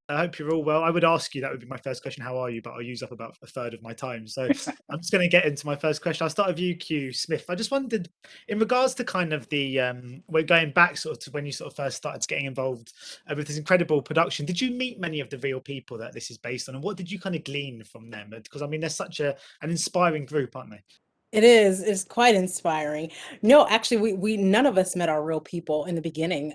I hope you're all well. I would ask you, that would be my first question, how are you? But I'll use up about a third of my time. So I'm just going to get into my first question. I'll start with you, Q Smith. I just wondered, in regards to kind of we're going back sort of to when you sort of first started getting involved with this incredible production. Did you meet many of the real people that this is based on? And what did you kind of glean from them? Because I mean, they're such an inspiring group, aren't they? It is. It's quite inspiring. No, actually, we none of us met our real people in the beginning.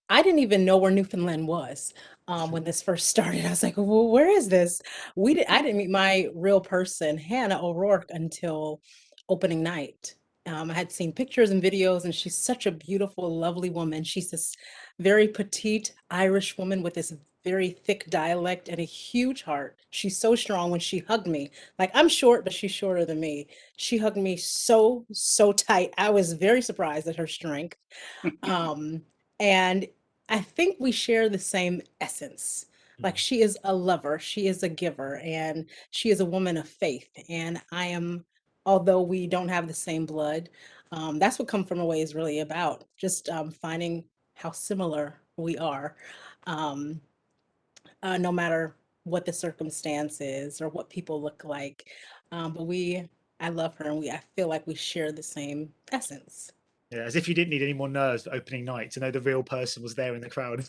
I didn't even know where Newfoundland was when this first started. I was like, well, where is this? I didn't meet my real person, Hannah O'Rourke, until opening night. I had seen pictures and videos, and she's such a beautiful, lovely woman. She's this very petite Irish woman with this very thick dialect and a huge heart. She's so strong. When she hugged me, like, I'm short, but she's shorter than me. She hugged me so, so tight. I was very surprised at her strength. Um, and I think we share the same essence. Like, Mm. she is a lover, she is a giver, and she is a woman of faith. And I am, although we don't have the same blood, that's what Come From Away is really about. Just finding how similar we are, um, no matter what the circumstance is or what people look like. But I love her, and I feel like we share the same essence. Yeah, as if you didn't need any more nerves for opening night to know the real person was there in the crowd.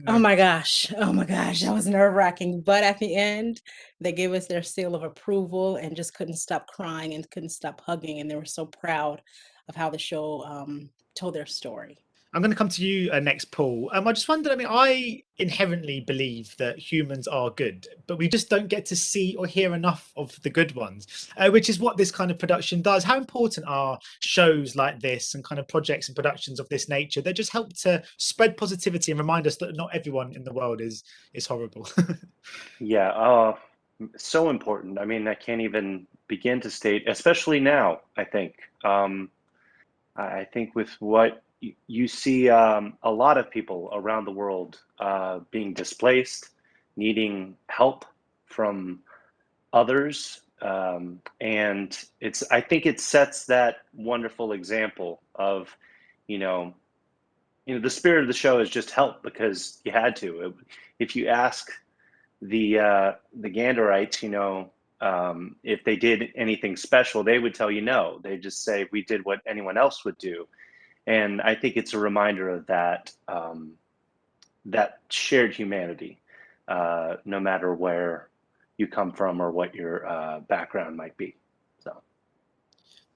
Oh No. my gosh. Oh my gosh. That was nerve-wracking. But at the end, they gave us their seal of approval and just couldn't stop crying and couldn't stop hugging. And they were so proud of how the show told their story. I'm going to come to you next, Paul. I just wondered. I mean, I inherently believe that humans are good, but we just don't get to see or hear enough of the good ones, which is what this kind of production does. How important are shows like this and kind of projects and productions of this nature that just help to spread positivity and remind us that not everyone in the world is horrible? Yeah, so important. I mean, I can't even begin to state, especially now, I think. I think with what you see a lot of people around the world being displaced, needing help from others. And I think it sets that wonderful example of, you know, the spirit of the show is just help because you had to. If you ask the Gandarites, if they did anything special, they would tell you no. They just say we did what anyone else would do, and I think it's a reminder of that that shared humanity, no matter where you come from or what your background might be. So.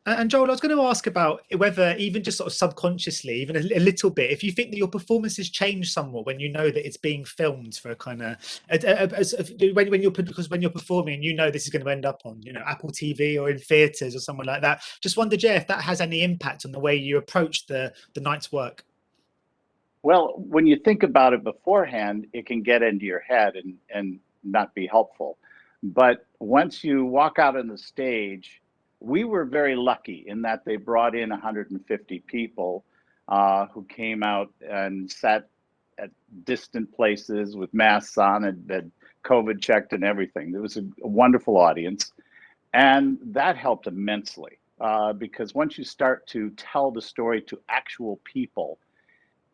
And Joel, I was going to ask about whether, even just sort of subconsciously, even a little bit, if you think that your performances change somewhat when you know that it's being filmed for a kind of because when you're performing and you know this is going to end up on Apple TV or in theatres or somewhere like that. Just wondered, yeah, if that has any impact on the way you approach the night's work. Well, when you think about it beforehand, it can get into your head and not be helpful. But once you walk out on the stage, we were very lucky in that they brought in 150 people who came out and sat at distant places with masks on and had COVID checked and everything. It was a wonderful audience. And that helped immensely because once you start to tell the story to actual people,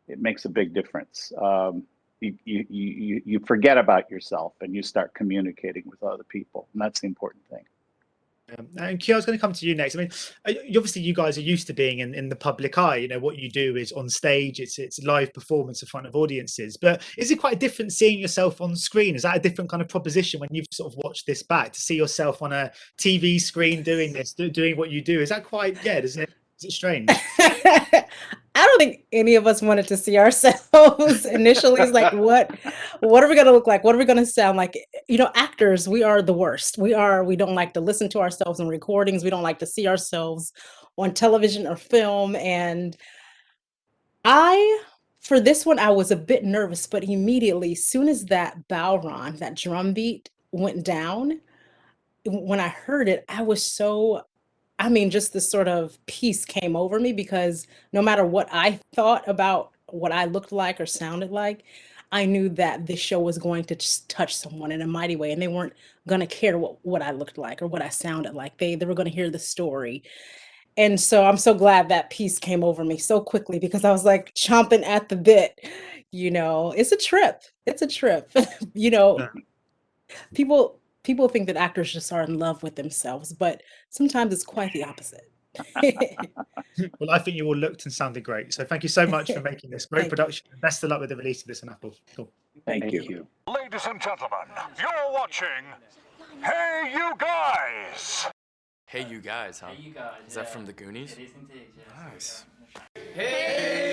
it makes a big difference. You forget about yourself and you start communicating with other people, and that's the important thing. And Q, I was going to come to you next. I mean, obviously, you guys are used to being in the public eye. What you do is on stage. It's live performance in front of audiences. But is it quite different seeing yourself on screen? Is that a different kind of proposition when you've sort of watched this back to see yourself on a TV screen doing this, doing what you do? Is that quite, yeah? Is it strange? I don't think any of us wanted to see ourselves initially. It's like, what are we gonna look like? What are we gonna sound like? Actors, we are the worst. We don't like to listen to ourselves in recordings. We don't like to see ourselves on television or film. And I, for this one, I was a bit nervous, but immediately, as soon as that Bowron, that drum beat went down, when I heard it, just this sort of peace came over me because no matter what I thought about what I looked like or sounded like, I knew that this show was going to just touch someone in a mighty way, and they weren't going to care what I looked like or what I sounded like. They were going to hear the story. And so I'm so glad that peace came over me so quickly because I was like chomping at the bit, You know, it's a trip. It's a trip. You know, Yeah. people think that actors just are in love with themselves, but sometimes it's quite the opposite. Well, I think you all looked and sounded great. So thank you so much for making this great Thank you. production. Best of luck with the release of this on Apple. Cool. Thank you. Ladies and gentlemen, you're watching Hey You Guys! Hey, you guys, huh? Hey, you guys. Is that yeah. from the Goonies? It is indeed, yes. Nice. Hey,